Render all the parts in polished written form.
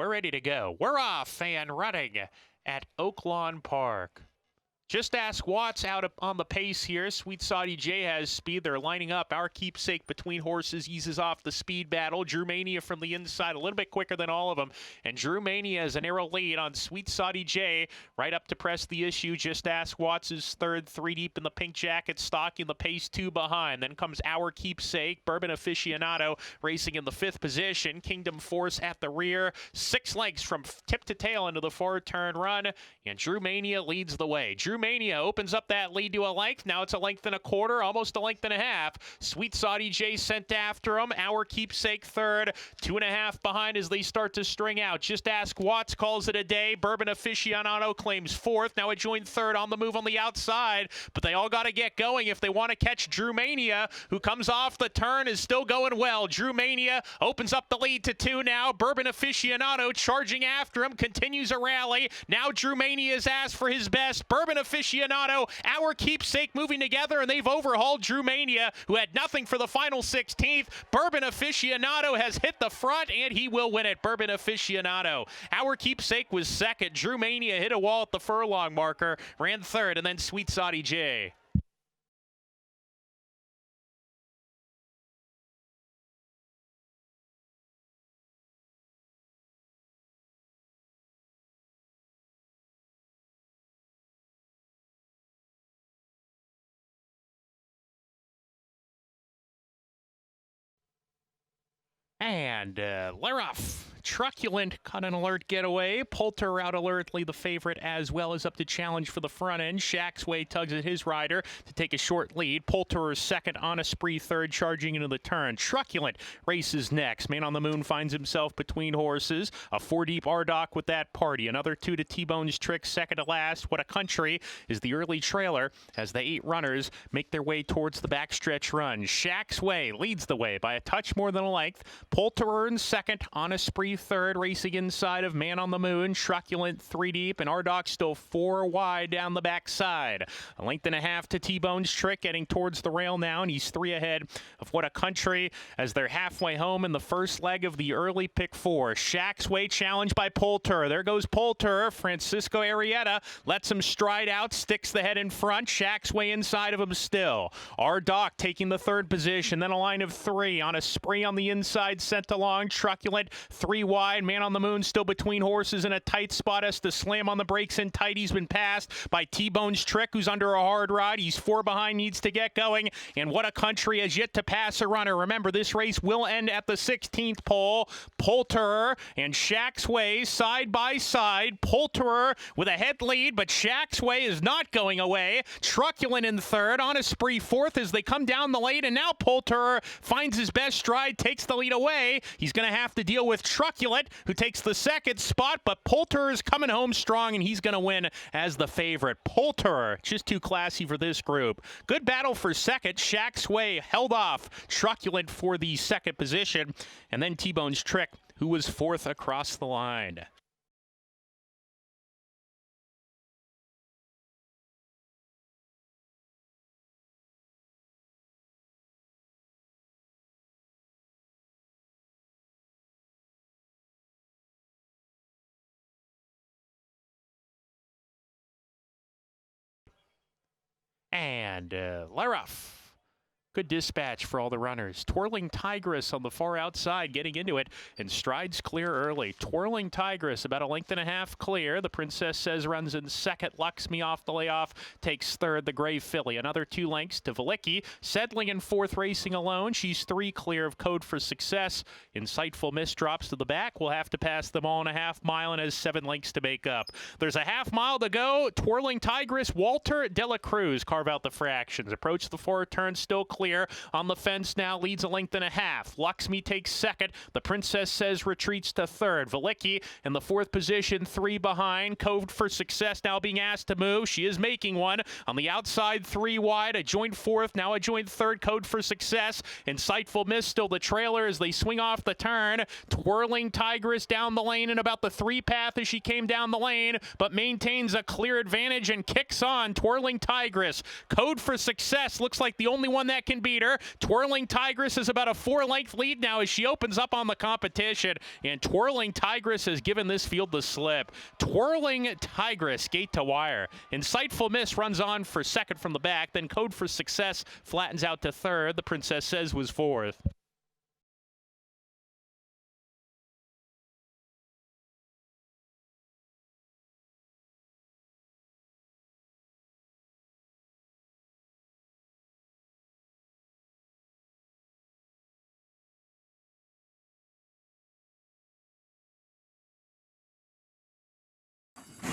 We're ready to go. We're off and running at Oaklawn Park. Just Ask Watts out on the pace here. Sweet Saudi J has speed. They're lining up. Our Keepsake between horses eases off the speed battle. Drew Mania from the inside, a little bit quicker than all of them. And Drew Mania has a narrow lead on Sweet Saudi J. Right up to press the issue. Just Ask Watts is third, three deep in the pink jacket, stalking the pace, two behind. Then comes Our Keepsake. Bourbon Aficionado racing in the fifth position. Kingdom Force at the rear. 6 lengths from tip to tail into the four-turn run. And Drew Mania leads the way. Drew Mania opens up that lead to a length. Now it's a length and a quarter, almost a length and a half. Sweet Saudi J sent after him. Our Keepsake third, 2.5 behind as they start to string out. Just Ask Watts calls it a day. Bourbon Aficionado claims fourth. Now it joined third on the move on the outside, but they all got to get going if they want to catch Drew Mania, who comes off the turn, is still going well. Drew Mania opens up the lead to 2 now. Bourbon Aficionado charging after him, continues a rally. Now Drew Mania is asked for his best. Bourbon Aficionado, Our Keepsake moving together, and they've overhauled Drew Mania, who had nothing for the final 16th. Bourbon Aficionado has hit the front, and he will win it. Bourbon Aficionado. Our Keepsake was second. Drew Mania hit a wall at the furlong marker, ran third, and then Sweet Saudi J. And Laroff, Truculent caught an alert getaway. Poulter out alertly the favorite as well as up to challenge for the front end. Shack's Way tugs at his rider to take a short lead. Poulter is second, on a spree third, charging into the turn. Truculent races next. Man on the Moon finds himself between horses. A 4-deep Ardoc with that party. Another 2 to T-Bone's Trick, second to last. What a Country is the early trailer as the 8 runners make their way towards the backstretch run. Shack's Way leads the way by a touch more than a length. Poulter earns second, on a spree third, racing inside of Man on the Moon. Truculent 3 deep, and Ardoc still 4 wide down the backside. A length and a half to T-Bone's Trick, getting towards the rail now, and he's 3 ahead of What a Country as they're halfway home in the first leg of the early pick 4. Shack's Way challenged by Poulter. There goes Poulter. Francisco Arrieta lets him stride out, sticks the head in front. Shack's Way inside of him still. Ardoc taking the third position, then a line of 3 on a spree on the inside, sent along. Truculent 3 wide. Man on the Moon still between horses in a tight spot as to slam on the brakes in tight. He's been passed by T-Bone's Trick, who's under a hard ride. He's 4 behind, needs to get going. And What a Country has yet to pass a runner. Remember, this race will end at the 16th pole. Poulter and Shack's Way side by side. Poulter with a head lead, but Shack's Way is not going away. Truculent in third, on a spree fourth as they come down the lane, and now Poulter finds his best stride, takes the lead away. He's going to have to deal with Truculent, who takes the second spot, but Poulter is coming home strong, and he's going to win as the favorite. Poulter, just too classy for this group. Good battle for second. Shack's Way held off Truculent for the second position, and then T-Bone's Trick, who was fourth across the line. And Laroff. Good dispatch for all the runners. Twirling Tigress on the far outside, getting into it, and strides clear early. Twirling Tigress, about a length and a half clear. The Princess Says runs in second. Luxme off the layoff, takes third. The Gray Filly, another 2 lengths to Velicki. Settling in fourth, racing alone. She's 3 clear of Code for Success. Insightful Miss drops to the back. We'll have to pass them all in a half mile and has 7 lengths to make up. There's a half mile to go. Twirling Tigress, Walter De La Cruz carve out the fractions. Approach the 4 turn, still clear. On the fence now, leads a length and a half. Luxme takes second. The Princess Says retreats to third. Velicki in the 4th position, 3 behind. Code for Success now being asked to move. She is making one. On the outside, 3 wide. A joint 4th, now a joint 3rd. Code for Success. Insightful Miss still the trailer as they swing off the turn. Twirling Tigress down the lane in about the 3 path as she came down the lane, but maintains a clear advantage and kicks on. Twirling Tigress. Code for Success looks like the only one that can beat her. Twirling Tigress is about a 4-length lead now as she opens up on the competition, and Twirling Tigress has given this field the slip. Twirling Tigress, gate to wire. Insightful Miss runs on for second from the back, then Code for Success flattens out to third. The Princess Says was fourth.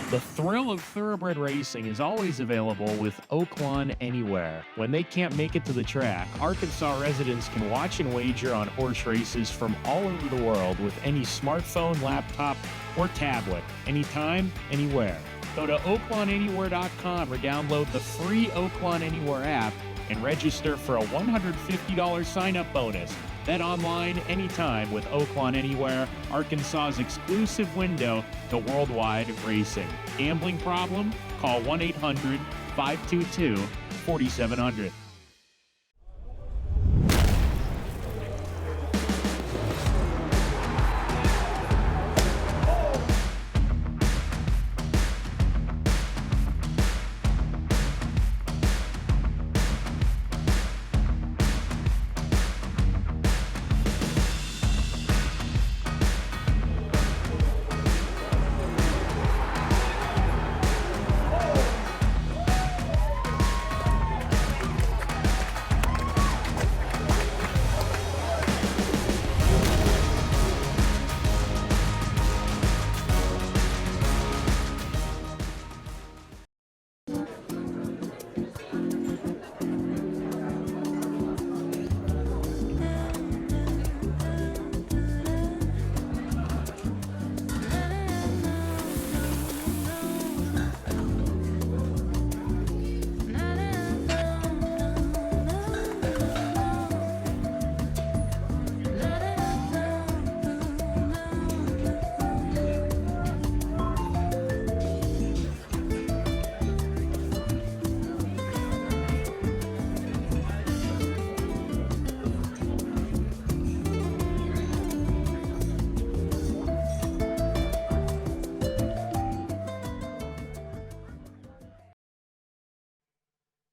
The thrill of thoroughbred racing is always available with Oaklawn Anywhere. When they can't make it to the track, Arkansas residents can watch and wager on horse races from all over the world with any smartphone, laptop, or tablet, anytime, anywhere. Go to oaklawnanywhere.com or download the free Oaklawn Anywhere app and register for a $150 sign-up bonus. Bet online anytime with Oaklawn Anywhere, Arkansas's exclusive window to worldwide racing. Gambling problem? Call 1-800-522-4700.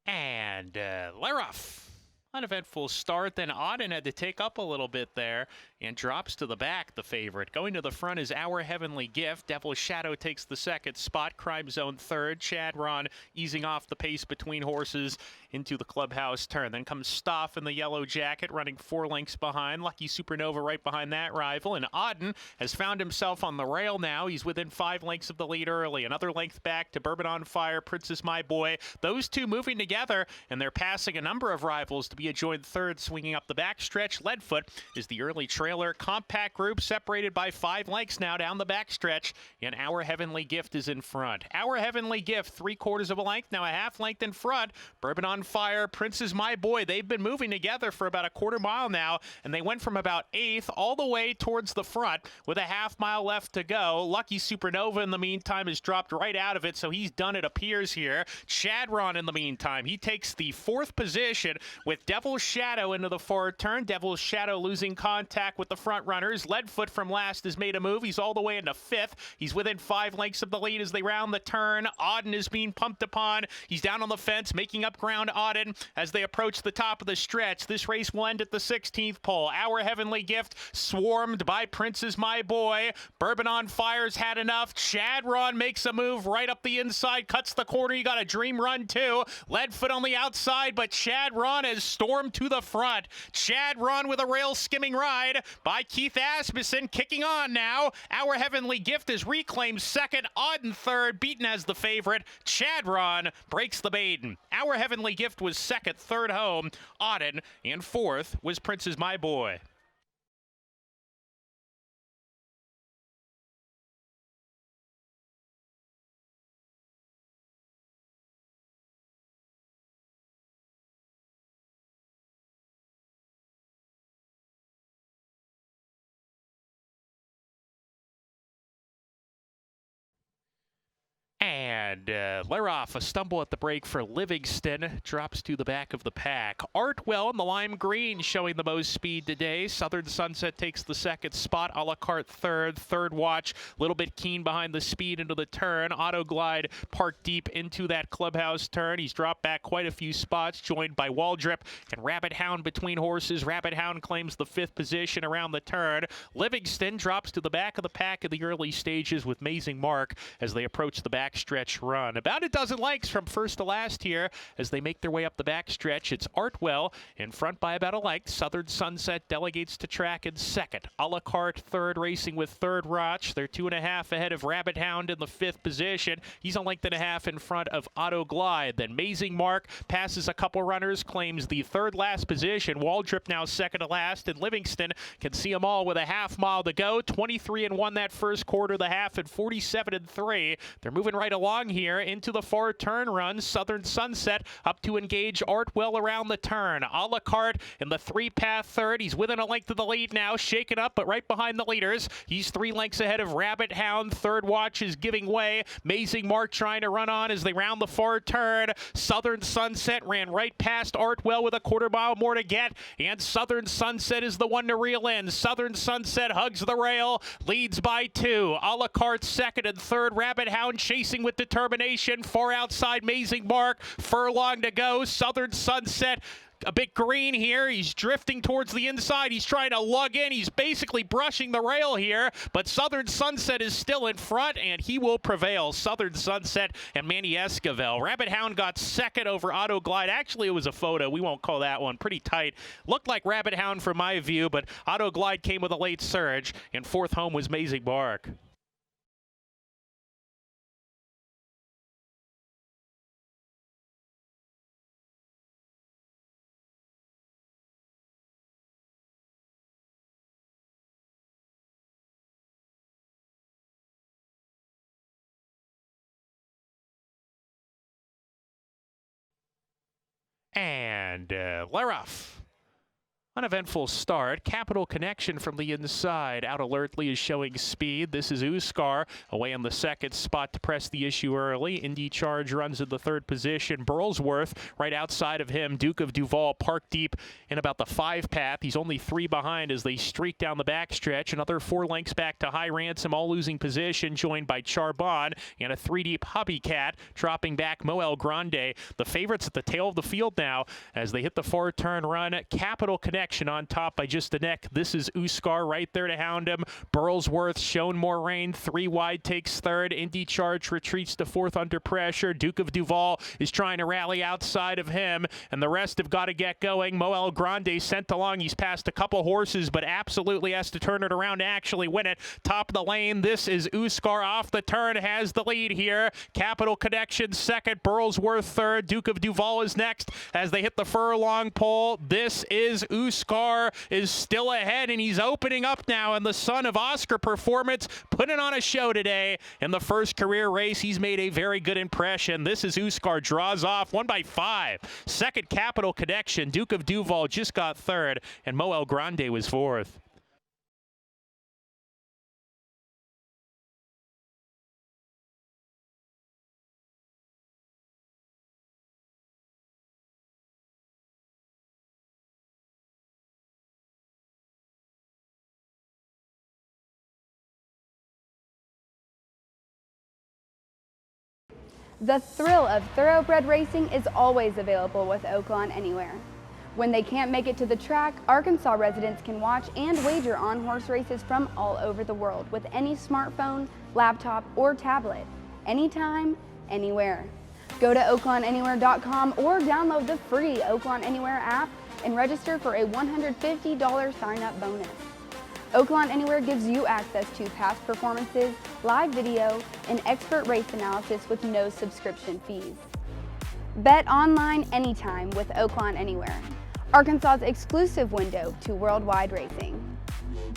And Leroff. Uneventful start, then Auden had to take up a little bit there and drops to the back, the favorite. Going to the front is Our Heavenly Gift. Devil's Shadow takes the second spot. Crime Zone third. Chad Ron easing off the pace between horses into the clubhouse turn. Then comes Stoff in the yellow jacket, running 4 lengths behind. Lucky Supernova right behind that rival. And Auden has found himself on the rail now. He's within 5 lengths of the lead early. Another length back to Bourbon on Fire, Princess My Boy. Those two moving together, and they're passing a number of rivals to be a joint third, swinging up the backstretch. Leadfoot is the early trailer. Compact group separated by 5 lengths now down the backstretch, and Our Heavenly Gift is in front. Our Heavenly Gift, 3/4 of a length, now a half length in front. Bourbon on Fire, Princess My Boy. They've been moving together for about a quarter mile now, and they went from about 8th all the way towards the front with a half mile left to go. Lucky Supernova, in the meantime, has dropped right out of it, so he's done, it appears here. Chadron, in the meantime, he takes the 4th position with Devil's Shadow into the forward turn. Devil's Shadow losing contact with the front runners. Leadfoot from last has made a move. He's all the way into 5th. He's within 5 lengths of the lead as they round the turn. Auden is being pumped upon. He's down on the fence, making up ground. Auden as they approach the top of the stretch. This race will end at the 16th pole. Our Heavenly Gift swarmed by Princess My Boy. Bourbon on Fire's had enough. Chadron makes a move right up the inside, cuts the corner. You got a dream run too. Leadfoot on the outside, but Chadron has stormed to the front. Chadron with a rail skimming ride by Keith Asmussen, kicking on now. Our Heavenly Gift is reclaimed second. Auden third, beaten as the favorite. Chadron breaks the maiden. Our Heavenly Gift was second, third home. Auden, and 4th was Princess My Boy. And And Leroff, a stumble at the break for Livingston, drops to the back of the pack. Artwell in the lime green showing the most speed today. Southern Sunset takes the second spot. A la carte third. Third watch, a little bit keen behind the speed into the turn. Auto Glide parked deep into that clubhouse turn. He's dropped back quite a few spots, joined by Waldrip and Rabbit Hound between horses. Rabbit Hound claims the fifth position around the turn. Livingston drops to the back of the pack in the early stages with Amazing Mark as they approach the backstretch run. About a dozen lengths from first to last here as they make their way up the backstretch. It's Artwell in front by about a length. Southern Sunset delegates to track in second. A la carte third, racing with Third Watch. They're 2.5 ahead of Rabbit Hound in the fifth position. He's a length and a half in front of Auto Glide. Then Amazing Mark passes a couple runners, claims the third last position. Waldrip now second to last, and Livingston can see them all with a half mile to go. 23-1 that first quarter, the half at 47-3. They're moving right along here into the far turn run. Southern Sunset up to engage Artwell around the turn. A la carte in the three-path third. He's within a length of the lead now, shaken up, but right behind the leaders. He's 3 lengths ahead of Rabbit Hound. Third Watch is giving way. Amazing Mark trying to run on as they round the far turn. Southern Sunset ran right past Artwell with a quarter mile more to get, and Southern Sunset is the one to reel in. Southern Sunset hugs the rail, leads by 2. A la carte second and third. Rabbit Hound chasing with determination. Far outside Amazing Mark. Furlong to go. Southern Sunset a bit green here. He's drifting towards the inside. He's trying to lug in. He's basically brushing the rail here, but Southern Sunset is still in front, and he will prevail. Southern Sunset and Manny Esquivel. Rabbit Hound got second over Auto Glide. Actually, it was a photo. We won't call that one. Pretty tight. Looked like Rabbit Hound from my view, but Auto Glide came with a late surge, and fourth home was Amazing Mark. And Leroff. Uneventful start. Capital Connection from the inside. Out alertly is showing speed. This is Uskar away in the second spot to press the issue early. Indy Charge runs in the third position. Burlsworth right outside of him. Duke of Duval parked deep in about the 5 path. He's only 3 behind as they streak down the backstretch. Another 4 lengths back to High Ransom, all losing position, joined by Charbon and a 3 deep Hubby Cat dropping back Moel Grande. The favorites at the tail of the field now as they hit the far turn run. Capital Connection on top by just a neck. This is Uskar right there to hound him. Burlsworth shown more rain. 3 wide takes third. Indy Charge retreats to fourth under pressure. Duke of Duval is trying to rally outside of him, and the rest have got to get going. Moel Grande sent along. He's passed a couple horses, but absolutely has to turn it around to actually win it. Top of the lane. This is Uskar off the turn, has the lead here. Capital Connection second. Burlsworth third. Duke of Duval is next as they hit the furlong pole. This is Uskar is still ahead, and he's opening up now, and the son of Oscar Performance putting on a show today. In the first career race, he's made a very good impression. This is Uskar, draws off, 1 by 5. Second, Capital Connection. Duke of Duval just got third, and Moel Grande was fourth. The thrill of thoroughbred racing is always available with Oaklawn Anywhere. When they can't make it to the track, Arkansas residents can watch and wager on horse races from all over the world with any smartphone, laptop, or tablet, anytime, anywhere. Go to oaklawnanywhere.com or download the free Oaklawn Anywhere app and register for a $150 sign-up bonus. Oaklawn Anywhere gives you access to past performances, live video, and expert race analysis with no subscription fees. Bet online anytime with Oaklawn Anywhere, Arkansas's exclusive window to worldwide racing.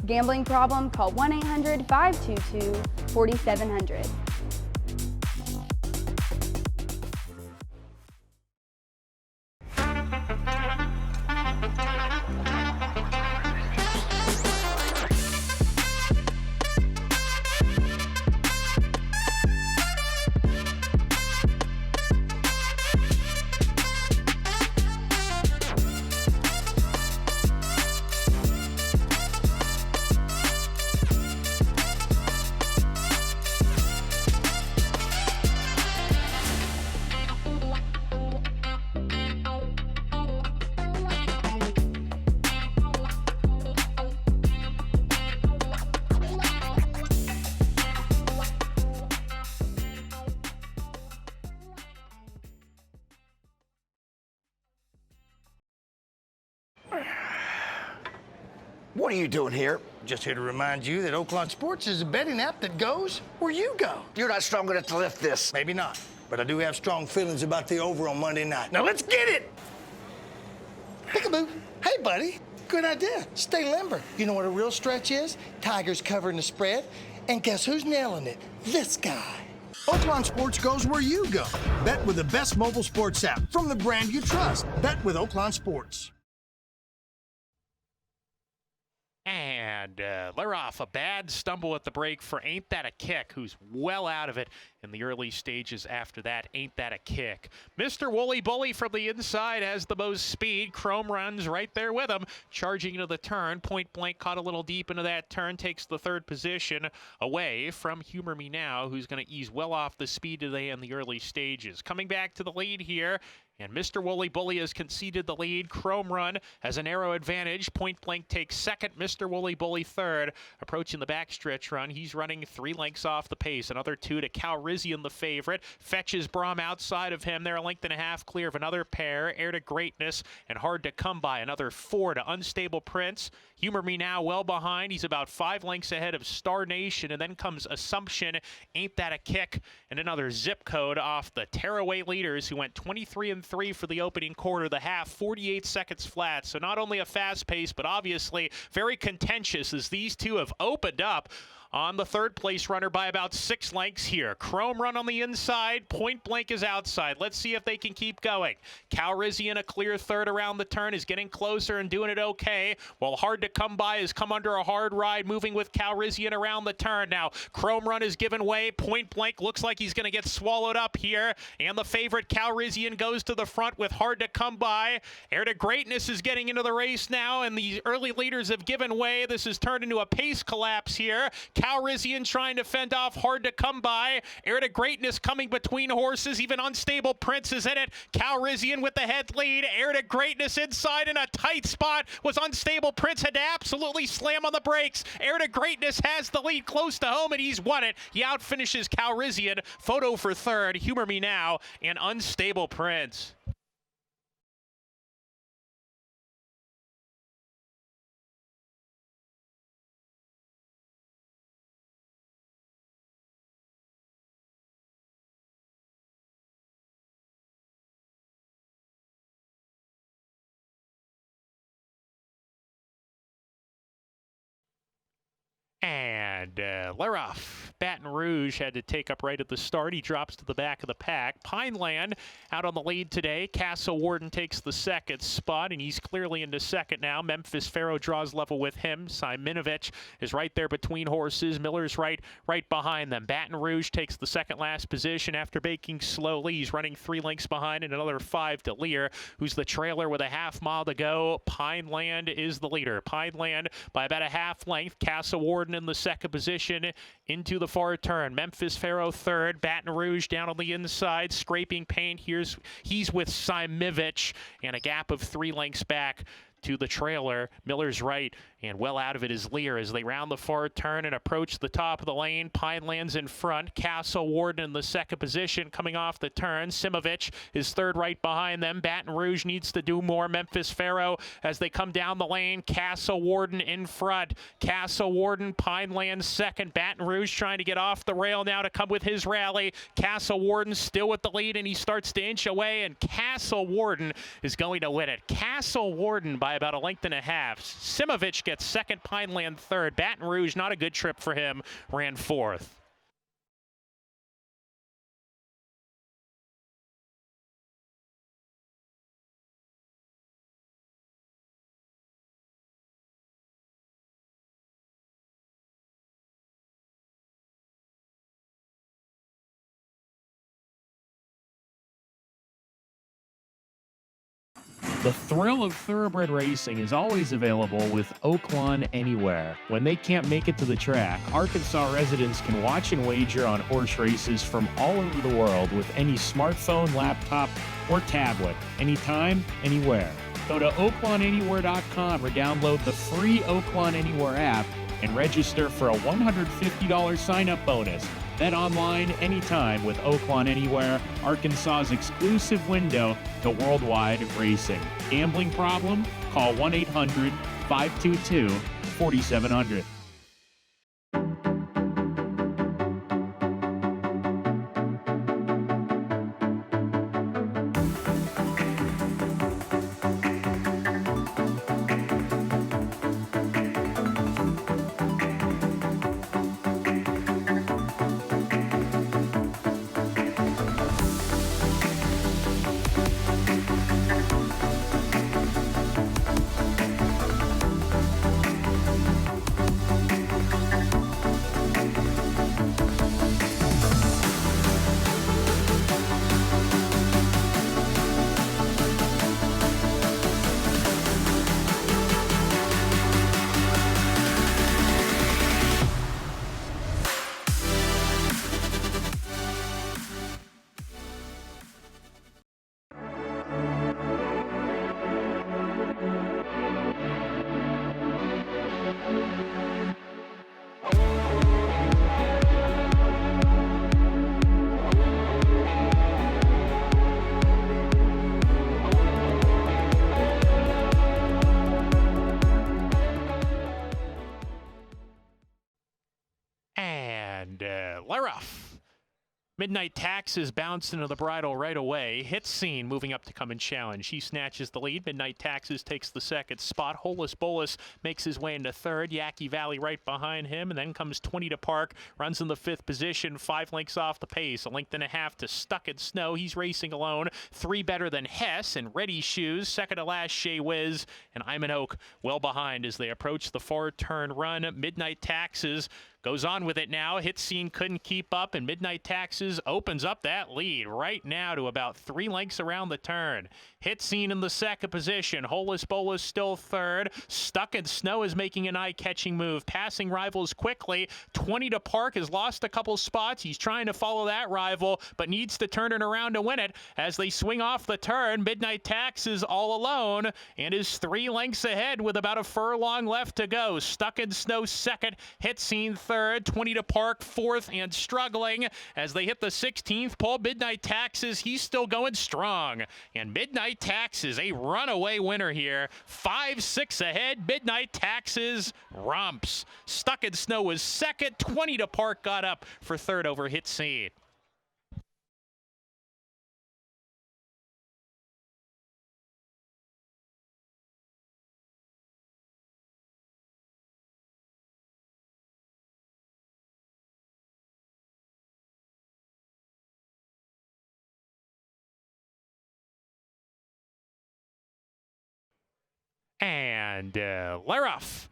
Gambling problem? Call 1-800-522-4700. What are you doing here? Just here to remind you that Oaklawn Sports is a betting app that goes where you go. You're not strong enough to lift this. Maybe not, but I do have strong feelings about the over on Monday night. Now let's get it! Peekaboo. Hey, buddy. Good idea. Stay limber. You know what a real stretch is? Tigers covering the spread. And guess who's nailing it? This guy. Oaklawn Sports goes where you go. Bet with the best mobile sports app from the brand you trust. Bet with Oaklawn Sports. And they're off. A bad stumble at the break for Ain't That a Kick, who's well out of it in the early stages after that. Ain't That a Kick. Mr. Wooly Bully from the inside has the most speed. Chrome runs right there with him, charging into the turn. Point Blank caught a little deep into that turn, takes the third position away from Humor Me Now, who's going to ease well off the speed today in the early stages. Coming back to the lead here, and Mr. Wooly Bully has conceded the lead. Chrome Run has a narrow advantage. Point Blank takes second. Mr. Wooly Bully third. Approaching the backstretch run, he's running 3 lengths off the pace. Another 2 to Calrissian, the favorite. Fetches Brom outside of him. They're a length and a half clear of another pair. Air to Greatness and Hard to Come By. Another 4 to Unstable Prince. Humor Me Now well behind. He's about 5 lengths ahead of Star Nation. And then comes Assumption. Ain't That a Kick? And another zip code off the tearaway leaders, who went 23-3 for the opening quarter. The half, 48 seconds flat. So not only a fast pace, but obviously very contentious, as these two have opened up on the third place runner by about 6 lengths here. Chrome Run on the inside. Point Blank is outside. Let's see if they can keep going. Calrissian, a clear third around the turn, is getting closer and doing it okay, while Hard to Come By has come under a hard ride, moving with Calrissian around the turn. Now Chrome Run is given way. Point Blank looks like he's going to get swallowed up here, and the favorite Calrissian goes to the front with Hard to Come By. Air to Greatness is getting into the race now, and the early leaders have given way. This has turned into a pace collapse here. Calrissian trying to fend off Hard to Come By. Air to Greatness coming between horses. Even Unstable Prince is in it. Calrissian with the head lead. Air to Greatness inside in a tight spot. Was Unstable Prince, had to absolutely slam on the brakes. Air to Greatness has the lead close to home, and he's won it. He outfinishes Calrissian. Photo for third. Humor Me Now and Unstable Prince. And they're off. Baton Rouge had to take up right at the start. He drops to the back of the pack. Pineland out on the lead today. Castle Warden takes the second spot, and he's clearly into second now. Memphis Pharaoh draws level with him. Simonovich is right there between horses. Miller's right behind them. Baton Rouge takes the second last position after baking slowly. He's running 3 lengths behind, and another 5 to Lear, who's the trailer with a half mile to go. Pineland is the leader. Pineland by about a half length. Castle Warden in the second position into the far turn. Memphis Pharaoh third. Baton Rouge down on the inside, scraping paint. He's with Simonovich, and a gap of 3 lengths back to the trailer. Miller's right, and well out of it is Lear as they round the far turn and approach the top of the lane. Pineland's in front. Castle Warden in the second position coming off the turn. Simonovich is third right behind them. Baton Rouge needs to do more. Memphis Pharaoh as they come down the lane. Castle Warden in front. Castle Warden, Pineland second. Baton Rouge trying to get off the rail now to come with his rally. Castle Warden still with the lead, and he starts to inch away, and Castle Warden is going to win it. Castle Warden by about a length and a half. Simonovich gets second, Pineland third. Baton Rouge, not a good trip for him, ran fourth. The thrill of thoroughbred racing is always available with Oaklawn Anywhere. When they can't make it to the track, Arkansas residents can watch and wager on horse races from all over the world with any smartphone, laptop, or tablet, anytime, anywhere. Go to oaklawnanywhere.com or download the free Oaklawn Anywhere app and register for a $150 sign-up bonus. Bet online anytime with Oaklawn Anywhere, Arkansas's exclusive window to worldwide racing. Gambling problem? Call 1-800-522-4700. Lay off. Midnight Taxes bounced into the bridle right away. Hit Scene moving up to come and challenge. He snatches the lead. Midnight Taxes takes the second spot. Holus Bolus makes his way into third. Yaqui Valley right behind him. And then comes 20 to Park. Runs in the fifth position. 5 lengths off the pace. A length and a half to Stuck in Snow. He's racing alone. 3 better than Hess and Ready Shoes. Second to last, Shea Wiz. And I'm an Oak well behind as they approach the far turn run. Midnight Taxes goes on with it now. Hit Scene couldn't keep up, and Midnight Taxes opens up that lead right now to about 3 lengths around the turn. Hit Scene in the second position. Holus Bolus still third. Stuck in Snow is making an eye-catching move, passing rivals quickly. 20 to Park has lost a couple spots. He's trying to follow that rival, but needs to turn it around to win it. As they swing off the turn, Midnight Taxes all alone and is 3 lengths ahead with about a furlong left to go. Stuck in Snow second. Hit Scene third. 20 to Park fourth and struggling as they hit the 16th pole. Midnight Taxes, he's still going strong, and Midnight Taxes a runaway winner here. 5-6 ahead. Midnight Taxes romps. Stuck in Snow was second. 20 to Park got up for third over Hit Scene. And lay off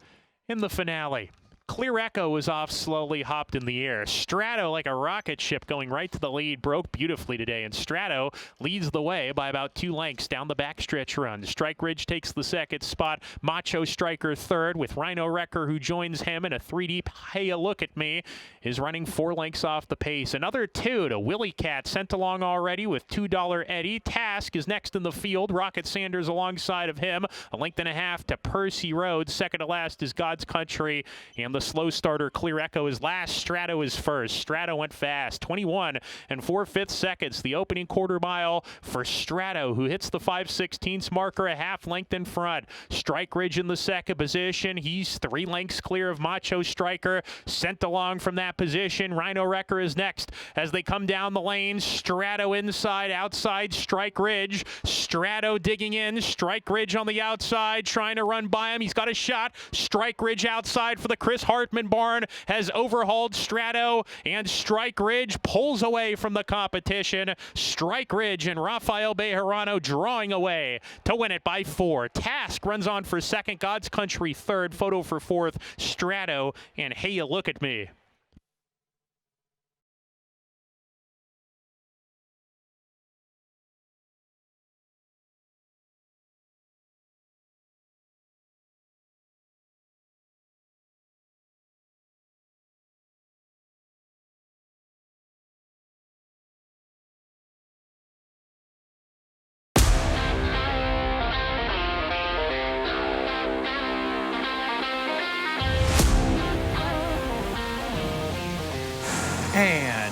in the finale. Clear Echo was off slowly, hopped in the air. Strato, like a rocket ship, going right to the lead, broke beautifully today, and Strato leads the way by about 2 lengths down the backstretch run. Strike Ridge takes the second spot. Macho Striker third, with Rhino Wrecker, who joins him in a 3-deep. Hey, look at me, is running 4 lengths off the pace. Another 2 to Willie Cat, sent along already with $2 Eddie. Task is next in the field. Rocket Sanders alongside of him. A length and a half to Percy Road. Second to last is God's Country, and the slow starter Clear Echo is last. Strato is first. Strato went fast. 21 4/5 seconds. The opening quarter mile for Strato, who hits the 5/16 marker a half length in front. Strike Ridge in the second position. He's 3 lengths clear of Macho Striker. Sent along from that position. Rhino Wrecker is next as they come down the lane. Strato inside, outside Strike Ridge. Strato digging in. Strike Ridge on the outside, trying to run by him. He's got a shot. Strike Ridge outside for the Chris Hartman barn has overhauled Strato, and Strike Ridge pulls away from the competition. Strike Ridge and Rafael Bejarano drawing away to win it by 4. Task runs on for second. God's Country third. Photo for fourth. Strato and Hey You Look at Me. And